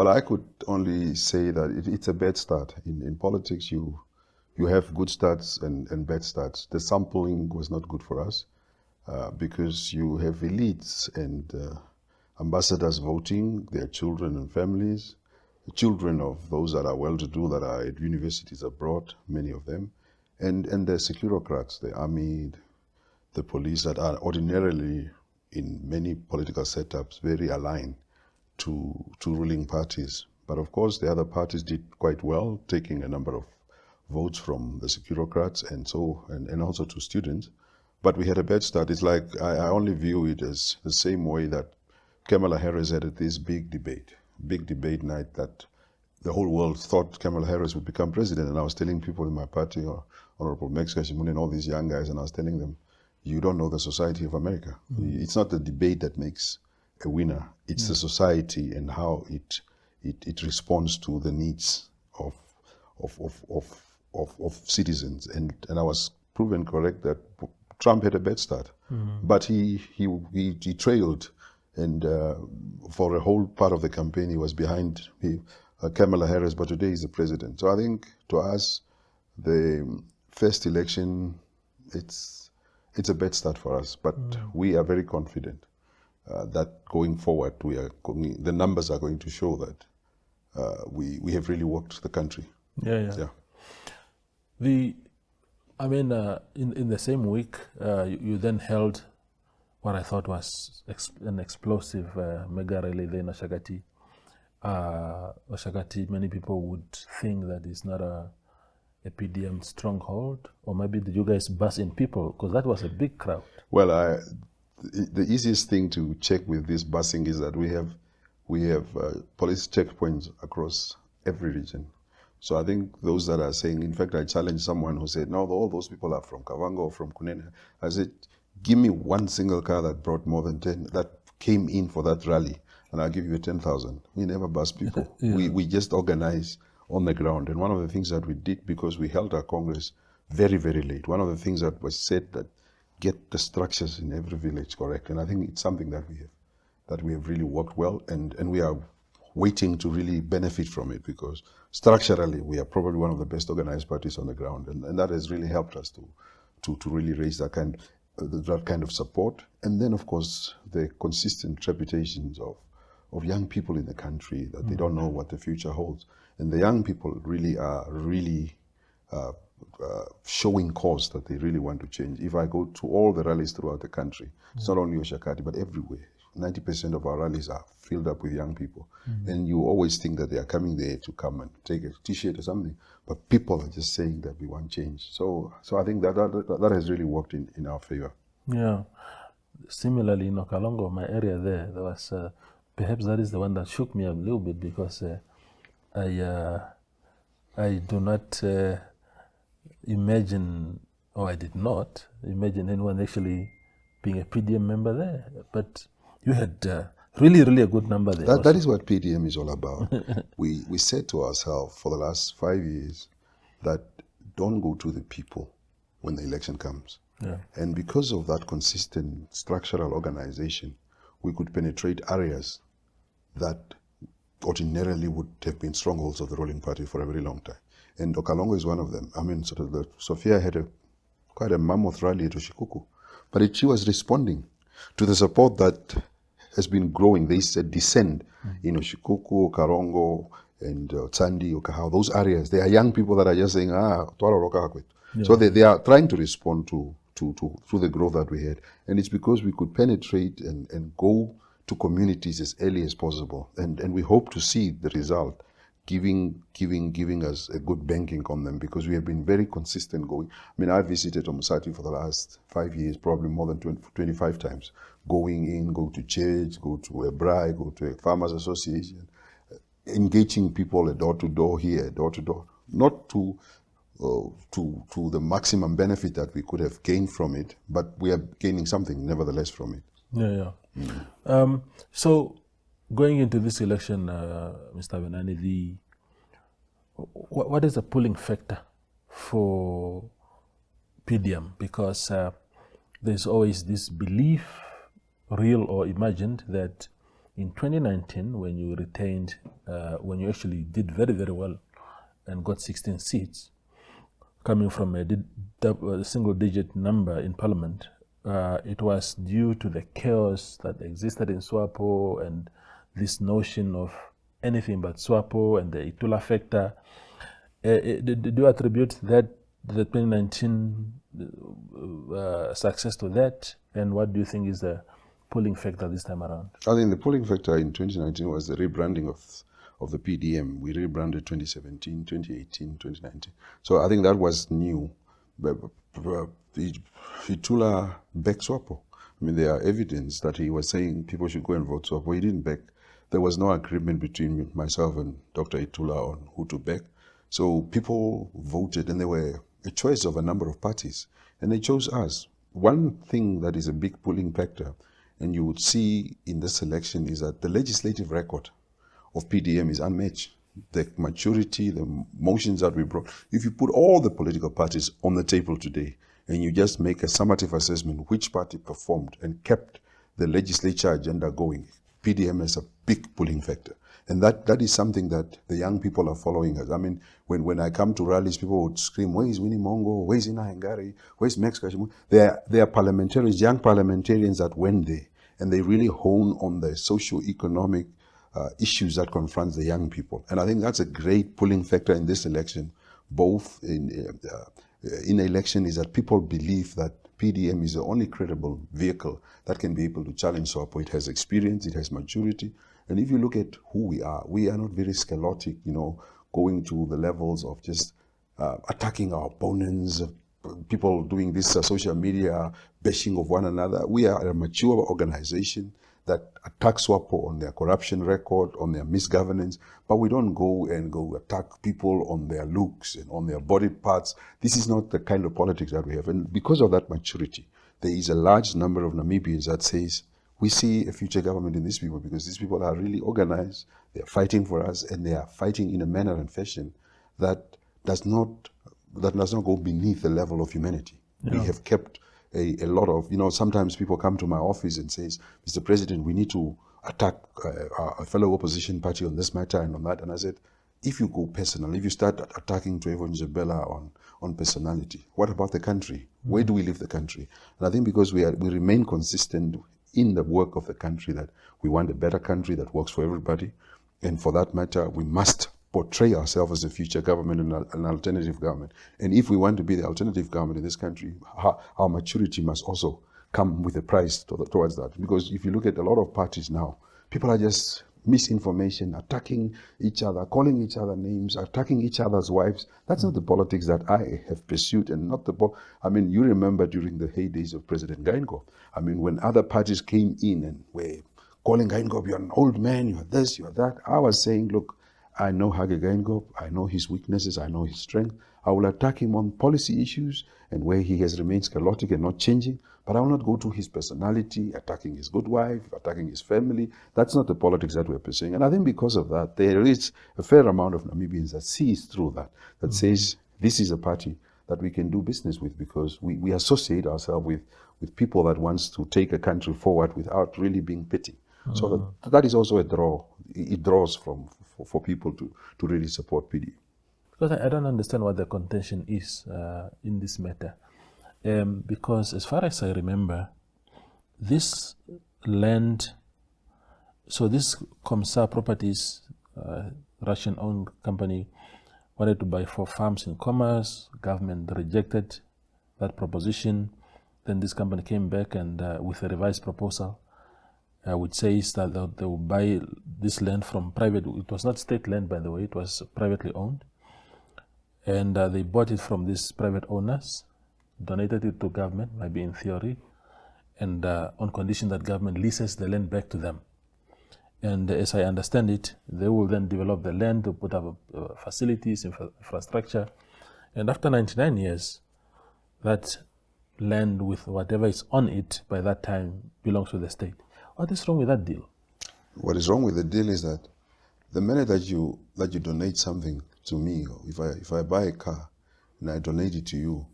Well, I could only say that it's a bad start. In politics, you have good starts and bad starts. The sampling was not good for us because you have elites and ambassadors voting, their children and families, the children of those that are well-to-do, that are at universities abroad, many of them, and the securocrats, the army, the police that are ordinarily in many political setups very aligned to ruling parties. But of course, the other parties did quite well, taking a number of votes from the securocrats and also to students. But we had a bad start. It's like I only view it as the same way that Kamala Harris had this big debate night that the whole world thought Kamala Harris would become president. And I was telling people in my party, Honorable Max Kashimune and all these young guys, and I was telling them, you don't know the society of America. It's not the debate that makes a winner. It's the society and how it responds to the needs of citizens. And I was proven correct that Trump had a bad start, but he trailed, and for a whole part of the campaign he was behind Kamala Harris, but today he's the president. So I think to us, the first election, it's a bad start for us, but we are very confident that going forward, the numbers are going to show that we have really worked the country. Yeah. In the same week, you then held what I thought was an explosive mega rally there in Oshagati. Oshagati, many people would think that it's not a PDM stronghold, or maybe did you guys bus in people? Because that was a big crowd. Well, the easiest thing to check with this busing is that we have police checkpoints across every region. So I think those that are saying, in fact, I challenged someone who said, no, all those people are from Kavango or from Kunene. I said, give me one single car that brought more than 10, that came in for that rally, and I'll give you 10,000. We never bus people. We just organize on the ground. And one of the things that we did, because we held our Congress very, very late, one of the things that was said that get the structures in every village correct. And I think it's something that we have really worked well, and we are waiting to really benefit from it, because structurally we are probably one of the best organized parties on the ground, and that has really helped us to really raise that kind of support. And then of course the consistent reputations of young people in the country, that they don't know what the future holds, and the young people really are showing cause that they really want to change. If I go to all the rallies throughout the country, it's not only Oshakati but everywhere, 90% of our rallies are filled up with young people. And you always think that they are coming there to come and take a t-shirt or something, but people are just saying that we want change. So I think that has really worked in our favor. Yeah. Similarly, in Okalongo, my area there was, perhaps that is the one that shook me a little bit, because I do not imagine, or I did not imagine anyone actually being a PDM member there. But you had really a good number there. That is what PDM is all about. we said to ourselves for the last 5 years that don't go to the people when the election comes. Yeah. And because of that consistent structural organization, we could penetrate areas that ordinarily would have been strongholds of the ruling party for a very long time. And Okalongo is one of them. I mean, Sophia had quite a mammoth rally at Oshikuku, but she was responding to the support that has been growing. They said descend in Oshikuku, Karongo, and Tsandi, Okahao, those areas. There are young people that are just saying, Yeah. So they are trying to respond to the growth that we had. And it's because we could penetrate and go to communities as early as possible. And we hope to see the result giving us a good banking on them, because we have been very consistent going. I mean, I visited Omusati for the last 5 years, probably more than 25 times. Going in, go to church, go to a braai, go to a farmers association, engaging people door to door here, door to door, not to the maximum benefit that we could have gained from it, but we are gaining something nevertheless from it. Yeah. So going into this election, Mr. Benani, what is the pulling factor for PDM? Because there's always this belief, real or imagined, that In 2019, when you retained, when you actually did very, very well and got 16 seats, coming from a single-digit number in parliament, it was due to the chaos that existed in SWAPO and this notion of anything but SWAPO and the Itula factor. Do you attribute the 2019 success to that? And what do you think is the pulling factor this time around? I think the pulling factor in 2019 was the rebranding of the PDM. We rebranded 2017, 2018, 2019. So I think that was new. But Itula backed SWAPO. I mean, there are evidence that he was saying people should go and vote SWAPO. He didn't back. There was no agreement between myself and Dr. Itula on who to back. So people voted, and there were a choice of a number of parties, and they chose us. One thing that is a big pulling factor, and you would see in this election, is that the legislative record of PDM is unmatched. The maturity, the motions that we brought, if you put all the political parties on the table today, and you just make a summative assessment, which party performed and kept the legislature agenda going, PDM is a big pulling factor. And that is something that the young people are following us. I mean, when I come to rallies, people would scream, where is Winnie Mongo? Where is Ina Hengari? Where is Max Kashimu? They are parliamentarians, young parliamentarians that went there, and they really hone on the socio-economic issues that confront the young people. And I think that's a great pulling factor in this election, both in election, is that people believe that PDM is the only credible vehicle that can be able to challenge SWAPO. It has experience, it has maturity. And if you look at who we are not very sclerotic, going to the levels of just attacking our opponents, people doing this social media bashing of one another. We are a mature organization that attacks SWAPO on their corruption record, on their misgovernance, but we don't go attack people on their looks and on their body parts. This is not the kind of politics that we have. And because of that maturity, there is a large number of Namibians that says, we see a future government in these people, because these people are really organized, they are fighting for us, and they are fighting in a manner and fashion that does not go beneath the level of humanity. Yeah. We have kept a lot of, sometimes people come to my office and says, Mr. President, we need to attack a fellow opposition party on this matter and on that. And I said, if you go personal, if you start attacking Trevor Njebela on personality, what about the country? Where do we leave the country? And I think because we remain consistent in the work of the country, that we want a better country that works for everybody. And for that matter, we must portray ourselves as a future government and an alternative government. And if we want to be the alternative government in this country, our maturity must also come with a price towards that. Because if you look at a lot of parties now, people are just misinformation, attacking each other, calling each other names, attacking each other's wives. That's not the politics that I have pursued, and not you remember during the heydays of President Geingob. When other parties came in and were calling Geingob, you're an old man, you're this, you're that. I was saying, look, I know Hage Geingob, I know his weaknesses, I know his strength. I will attack him on policy issues and where he has remained sclerotic and not changing, but I will not go to his personality, attacking his good wife, attacking his family. That's not the politics that we're pursuing. And I think because of that, there is a fair amount of Namibians that sees through that says this is a party that we can do business with, because we associate ourselves with people that wants to take a country forward without really being petty. So that is also a draw. It draws for people to really support PD. Because I don't understand what the contention is in this matter. Because as far as I remember, this land, so this Komsa Properties, Russian-owned company, wanted to buy 4 farms in Commerce. Government rejected that proposition. Then this company came back and with a revised proposal, which says that they will buy this land from private. It was not state land, by the way. It was privately owned. And they bought it from these private owners, donated it to government, maybe in theory, and on condition that government leases the land back to them. And as I understand it, they will then develop the land to put up facilities, infrastructure. And after 99 years, that land with whatever is on it by that time belongs to the state. What is wrong with that deal? What is wrong with the deal is that the minute that you donate something to me, or if I buy a car and I donate it to you,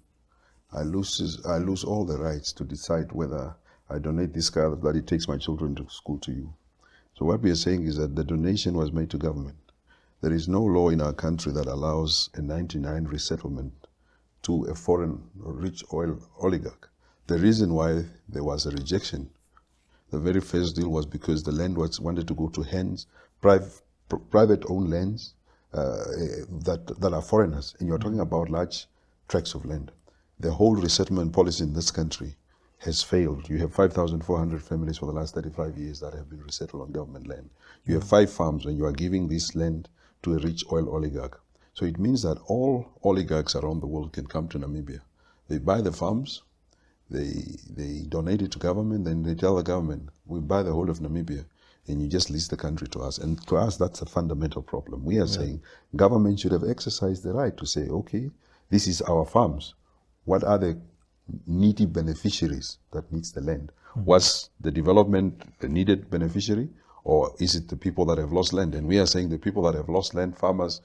I lose all the rights to decide whether I donate this car that it takes my children to school to you. So what we are saying is that the donation was made to government. There is no law in our country that allows a 99 resettlement to a foreign or rich oil oligarch. The reason why there was a rejection, the very first deal, was because the land wanted to go to hands, private-owned lands that are foreigners. And you're talking about large tracts of land. The whole resettlement policy in this country has failed. You have 5,400 families for the last 35 years that have been resettled on government land. You have 5 farms and you are giving this land to a rich oil oligarch. So it means that all oligarchs around the world can come to Namibia. They buy the farms, they donate it to government, then they tell the government, we buy the whole of Namibia, and you just lease the country to us. And to us, that's a fundamental problem. We are saying government should have exercised the right to say, okay, this is our farms. What are the needy beneficiaries that needs the land? Was the development the needed beneficiary, or is it the people that have lost land? And we are saying the people that have lost land, farmers,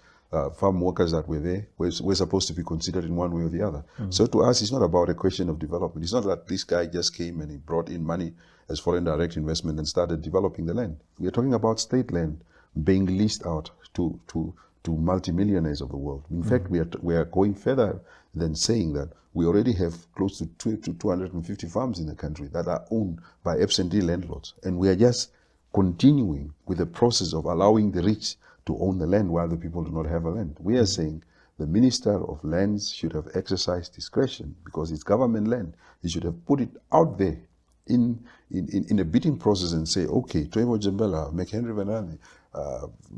farm workers that were there, we're supposed to be considered in one way or the other. So to us, it's not about a question of development. It's not that this guy just came and he brought in money as foreign direct investment and started developing the land. We're talking about state land being leased out to multimillionaires of the world. In fact, we are going further than saying that we already have close to 250 farms in the country that are owned by absentee landlords. And we are just continuing with the process of allowing the rich to own the land while the people do not have a land. We are saying the Minister of Lands should have exercised discretion because it's government land. He should have put it out there in a bidding process and say, okay, Twevo Jembela, McHenry Venani,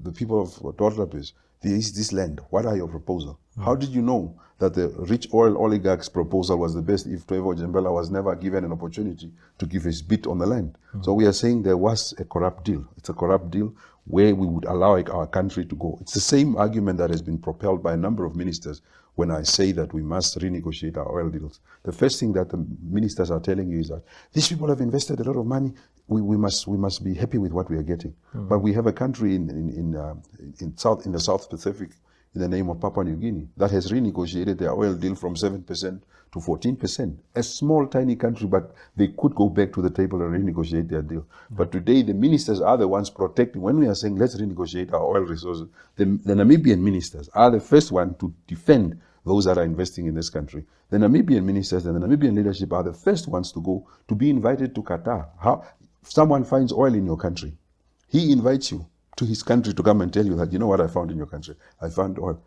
the people of Dorlapis, this land, what are your proposals? How did you know that the rich oil oligarch's proposal was the best if Twevo Jembela was never given an opportunity to give his bid on the land? So we are saying there was a corrupt deal. It's a corrupt deal where we would allow our country to go. It's the same argument that has been propelled by a number of ministers when I say that we must renegotiate our oil deals. The first thing that the ministers are telling you is that these people have invested a lot of money. We must be happy with what we are getting. But we have a country in the South Pacific, in the name of Papua New Guinea, that has renegotiated their oil deal from 7% to 14%. A small, tiny country, but they could go back to the table and renegotiate their deal. But today, the ministers are the ones protecting. When we are saying, let's renegotiate our oil resources, the Namibian ministers are the first one to defend those that are investing in this country. The Namibian ministers and the Namibian leadership are the first ones to go to be invited to Qatar. How someone finds oil in your country, he invites you to his country to come and tell you that, you know what I found in your country? I found oil.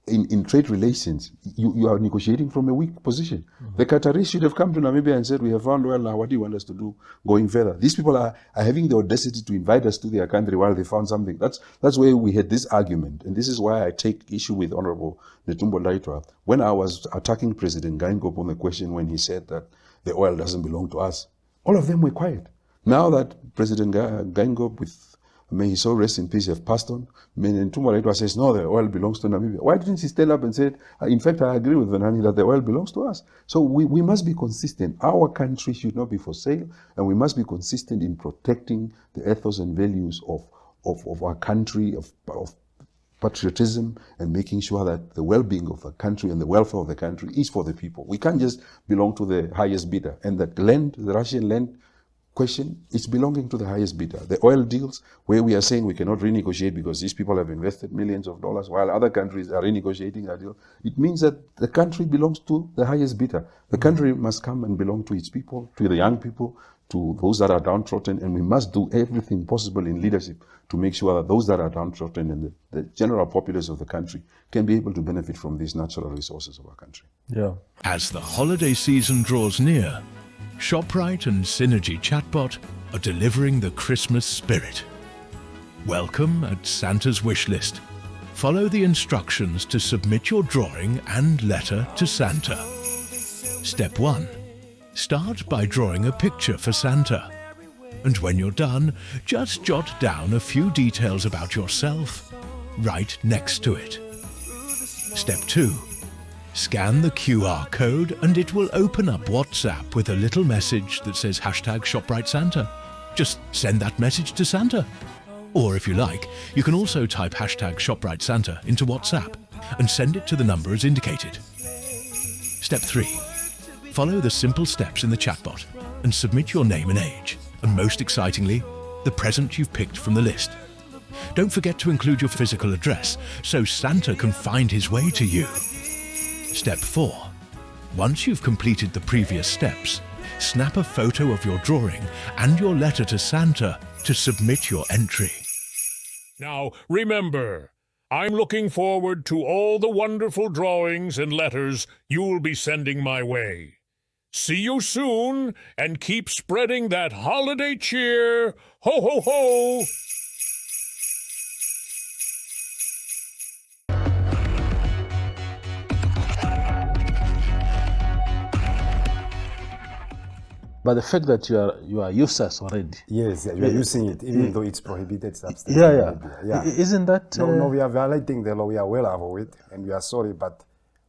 In trade relations, you are negotiating from a weak position. The Qataris should have come to Namibia and said, we have found oil now, what do you want us to do going further? These people are having the audacity to invite us to their country while they found something. That's where we had this argument. And this is why I take issue with Honorable Netumbo Ndaitwah. When I was attacking President Geingob on the question when he said that the oil doesn't belong to us, all of them were quiet. Now that President Geingob, with may his soul rest in peace, have passed on, Netumbo Ndaitwah says, no, the oil belongs to Namibia. Why didn't he stand up and say, in fact, I agree with Venani that the oil belongs to us? So we must be consistent. Our country should not be for sale, and we must be consistent in protecting the ethos and values of our country, of patriotism, and making sure that the well-being of the country and the welfare of the country is for the people. We can't just belong to the highest bidder. And that land, the Russian land question, it's belonging to the highest bidder. The oil deals where we are saying we cannot renegotiate because these people have invested millions of dollars while other countries are renegotiating that deal, it means that the country belongs to the highest bidder. The country must come and belong to its people, to the young people, to those that are downtrodden, and we must do everything possible in leadership to make sure that those that are downtrodden and the general populace of the country can be able to benefit from these natural resources of our country. Yeah. As the holiday season draws near, ShopRite and Synergy Chatbot are delivering the Christmas spirit. Welcome at Santa's Wishlist. Follow the instructions to submit your drawing and letter to Santa. Step 1. Start by drawing a picture for Santa. And when you're done, just jot down a few details about yourself right next to it. Step 2. Scan the QR code and it will open up WhatsApp with a little message that says #ShopRiteSanta. Just send that message to Santa. Or if you like, you can also type #ShopRiteSanta into WhatsApp and send it to the number as indicated. Step 3. Follow the simple steps in the chatbot and submit your name and age. And most excitingly, the present you've picked from the list. Don't forget to include your physical address so Santa can find his way to you. Step 4. Once you've completed the previous steps, snap a photo of your drawing and your letter to Santa to submit your entry. Now, remember, I'm looking forward to all the wonderful drawings and letters you'll be sending my way. See you soon, and keep spreading that holiday cheer. Ho, ho, ho! But the fact that you are users already. Yes, you are using it, even though it's prohibited substance. Yeah. Isn't that... No, we are violating the law. We are well aware of it, and we are sorry, but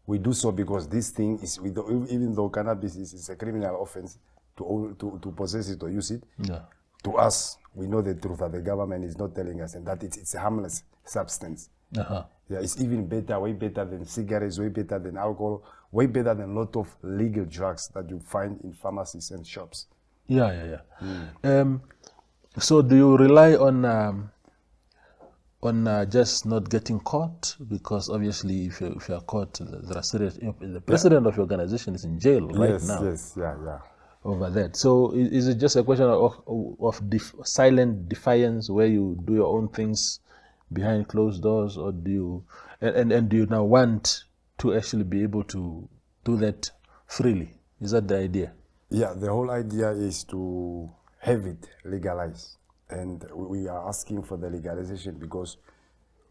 we do so because this thing is, even though cannabis is a criminal offense to possess it or use it, to us, we know the truth that the government is not telling us, and that it's a harmless substance. Yeah, it's even better, way better than cigarettes, way better than alcohol, way better than a lot of legal drugs that you find in pharmacies and shops. So do you rely on just not getting caught? Because obviously if you are caught, there are serious... The president of your organization is in jail right now. Yes, yeah. Over that. So is it just a question of silent defiance where you do your own things behind closed doors, or do you and do you now want to actually be able to do that freely? Is that the idea? Yeah, the whole idea is to have it legalized, and we are asking for the legalization because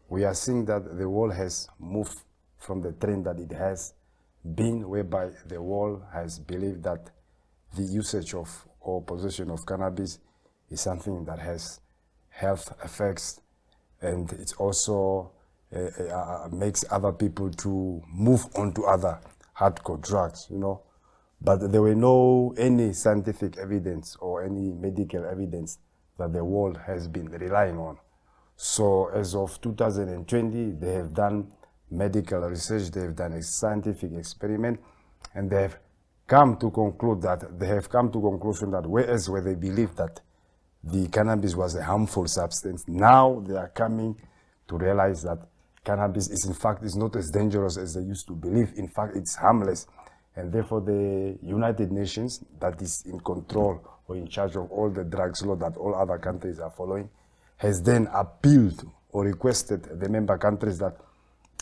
we are seeing that the world has moved from the trend that it has been, whereby the world has believed that the usage of or possession of cannabis is something that has health effects, and it also makes other people to move on to other hardcore drugs, But there were any scientific evidence or any medical evidence that the world has been relying on. So as of 2020, they have done medical research, they have done a scientific experiment, and they have come to conclusion that whereas where they believed that the cannabis was a harmful substance, now they are coming to realize that cannabis is in fact is not as dangerous as they used to believe. In fact, it's harmless. And therefore the United Nations, that is in control or in charge of all the drugs law that all other countries are following, has then appealed or requested the member countries that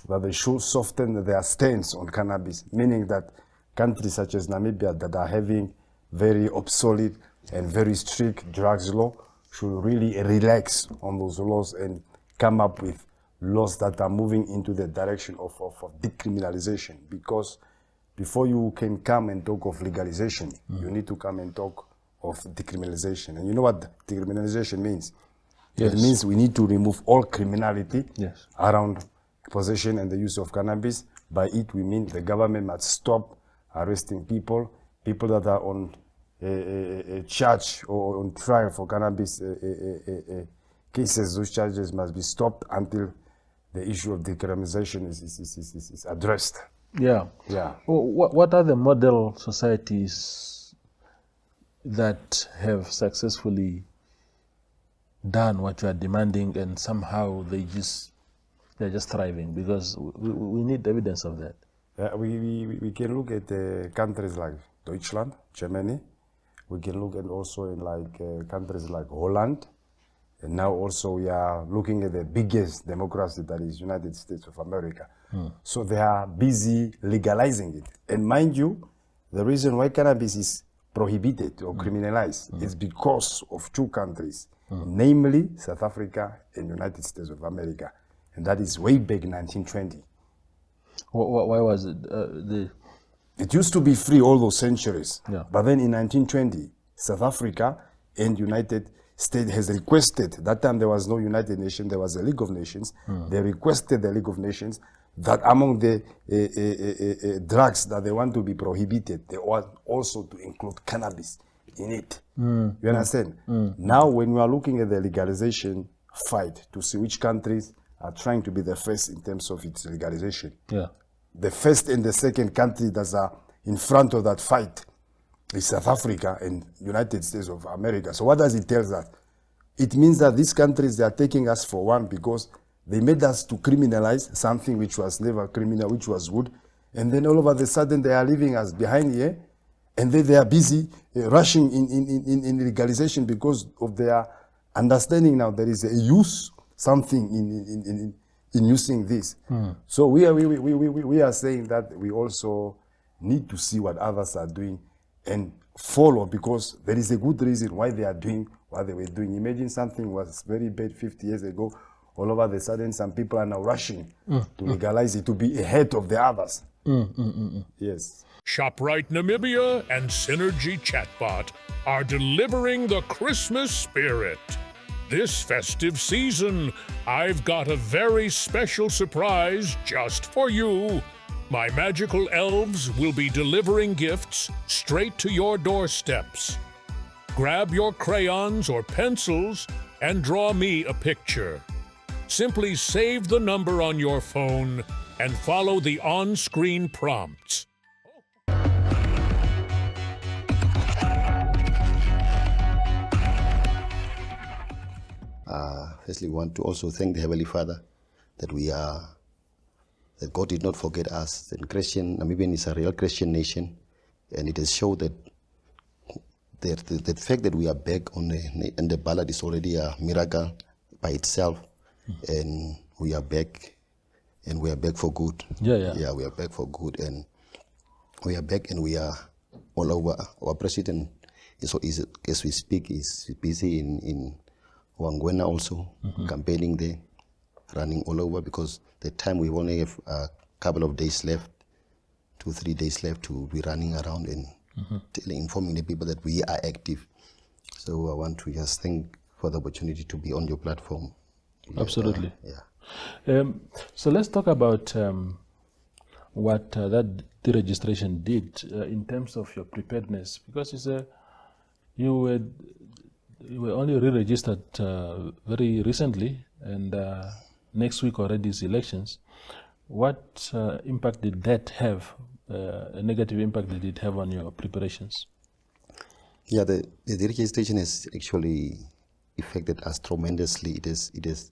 they should soften their stance on cannabis, meaning that countries such as Namibia that are having very obsolete and very strict drugs law should really relax on those laws and come up with laws that are moving into the direction of decriminalization. Because before you can come and talk of legalization, you need to come and talk of decriminalization. And you know what decriminalization means? Yes. It means we need to remove all criminality around possession and the use of cannabis. By it, we mean the government must stop arresting people that are on a charge or on trial for cannabis cases. Those charges must be stopped until the issue of decriminalization is addressed. Yeah. What are the model societies that have successfully done what you are demanding, and somehow they're just thriving? Because we need evidence of that. We can look at countries like Deutschland, Germany. We can look at also in countries like Holland. And now also we are looking at the biggest democracy, that is United States of America. So they are busy legalizing it. And mind you, the reason why cannabis is prohibited or criminalized is because of two countries, namely South Africa and United States of America. And that is way back in 1920. Why was it? It used to be free all those centuries. Yeah. But then in 1920, South Africa and United States has requested, that time there was no United Nations, there was a League of Nations. They requested the League of Nations that among the drugs that they want to be prohibited, they want also to include cannabis in it. You understand? Now when we are looking at the legalization fight to see which countries are trying to be the first in terms of its legalization. The first and the second country that are in front of that fight is South Africa and United States of America. So what does it tell us? it means that these countries, they are taking us for one because they made us to criminalize something which was never criminal, which was good. And then all of a sudden they are leaving us behind here. And then they are busy rushing in legalization because of their understanding now there is a use, something in using this. So we are saying that we also need to see what others are doing and follow, because there is a good reason why they are doing what they were doing. Imagine something was very bad 50 years ago. All over the sudden, some people are now rushing to legalize it, to be ahead of the others. Yes. ShopRite Namibia and Synergy Chatbot are delivering the Christmas spirit. This festive season, I've got a very special surprise just for you. My magical elves will be delivering gifts straight to your doorsteps. Grab your crayons or pencils and draw me a picture. Simply save the number on your phone and follow the on-screen prompts. Firstly, we want to also thank the Heavenly Father that that God did not forget us. That Namibian is a real Christian nation, and it has showed that the fact that we are back on the ballot is already a miracle by itself, and we are back, and we are back for good. Yeah, we are back for good, and we are back, and we are all over. Our president is as we speak, is busy in Wangwena also, campaigning there, running all over, because the time we only have a couple of days left, 2-3 days left to be running around and informing the people that we are active. So I want to just thank for the opportunity to be on your platform. Absolutely. So let's talk about what that deregistration did in terms of your preparedness, because you were only re-registered very recently, and next week already is elections. What impact did that have, a negative impact did it have on your preparations? Yeah, the deregistration has actually affected us tremendously. It has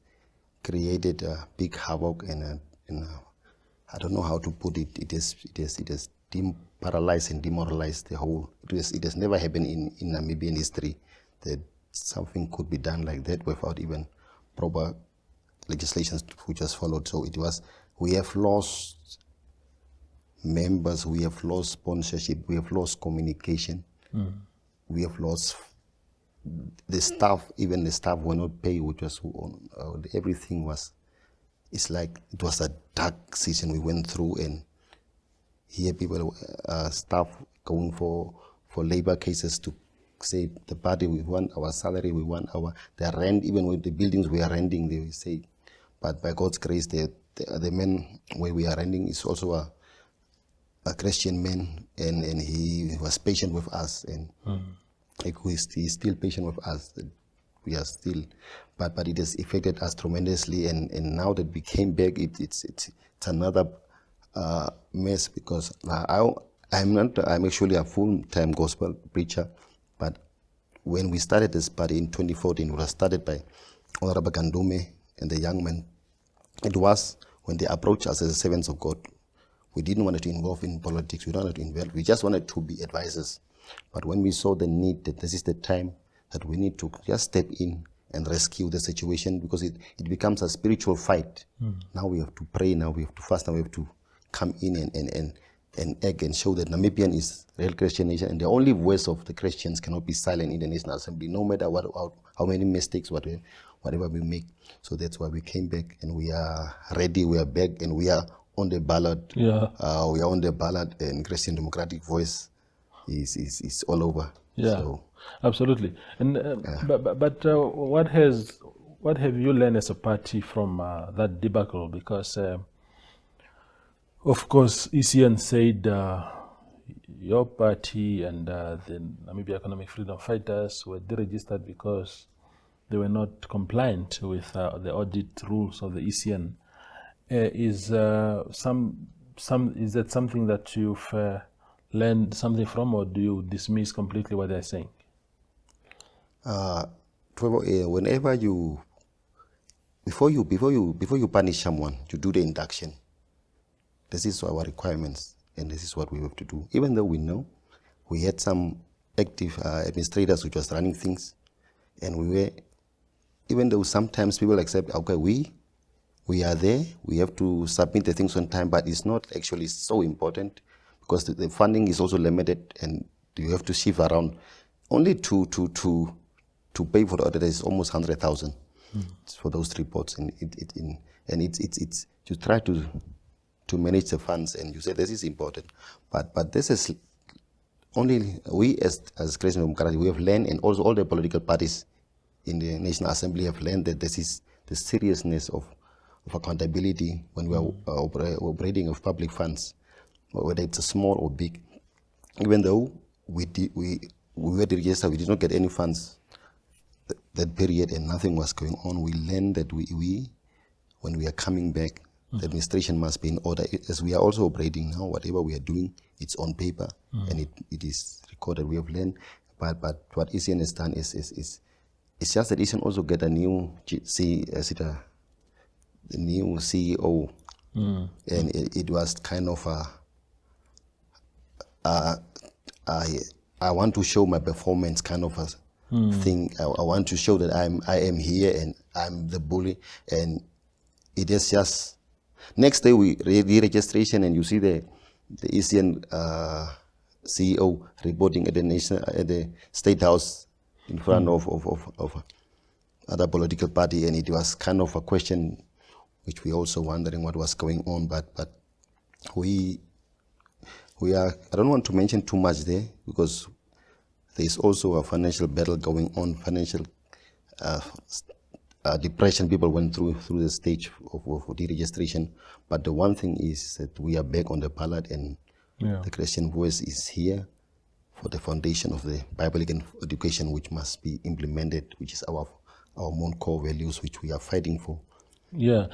created a big havoc and I don't know how to put it. It has paralyzed and demoralized the whole. It has never happened in Namibian history that something could be done like that without even proper legislations which was followed. So we have lost members, we have lost sponsorship, we have lost communication, we have lost the staff. Even the staff were not paid, which was everything was. It's like it was a dark season we went through, and here people, staff going for labor cases to say the party, we want our salary, we want the rent, even with the buildings we are renting, they will say. But by God's grace, the man where we are renting is also a Christian man, and he was patient with us, and he's still patient with us. We are still, but it has affected us tremendously, and now that we came back, it's another mess, because I'm actually a full-time gospel preacher. But when we started this party in 2014, it was started by Honorable Gandume and the young men. It was when they approached us as servants of God. We didn't want to involve in politics. We don't want to involve. We just wanted to be advisors. But when we saw the need that this is the time that we need to just step in and rescue the situation, because it becomes a spiritual fight. Now we have to pray. Now we have to fast. Now we have to come in and act and show that Namibian is a real Christian nation, and the only voice of the Christians cannot be silent in the National Assembly, no matter how many mistakes, whatever we make. So that's why we came back, and we are ready, we are back, and we are on the ballot. We are on the ballot, and Christian Democratic Voice is all over. Yeah, so, absolutely. And but what have you learned as a party from that debacle? Because of course, ECN said your party and the Namibia Economic Freedom Fighters were deregistered because they were not compliant with the audit rules of the ECN. Is that something that you've learned something from, or do you dismiss completely what they're saying? whenever you before you punish someone, you do the induction. This is our requirements, and this is what we have to do. Even though we know we had some active administrators which was running things, and even though sometimes people accept, okay, we are there, we have to submit the things on time, but it's not actually so important because the funding is also limited, and you have to shift around. Only to pay for the audit is almost 100,000 for those reports, and it's you try to manage the funds, and you say this is important, but this is only we as Christian Democracy, we have learned, and also all the political parties in the National Assembly have learned that this is the seriousness of accountability when we are operating of public funds, whether it's small or big. Even though we were the register, we did not get any funds that period, and nothing was going on. We learned that we when we are coming back, the administration must be in order. As we are also operating now, whatever we are doing, it's on paper and it is recorded. We have learned, but what ECN has done is it's just that ECN also get a new the new CEO, and it was kind of I want to show my performance kind of a thing. I want to show that I am here and I'm the bully, and it is just next day we re-registration, and you see the ECN CEO reporting at the State House in front of other political party, and it was kind of a question which we also wondering what was going on, but we are, I don't want to mention too much there because there is also a financial battle going on, financial depression people went through the stage of deregistration. But the one thing is that we are back on the ballot, and the Christian Voice is here for the foundation of the Biblical education, which must be implemented, which is our main core values, which we are fighting for. Yeah.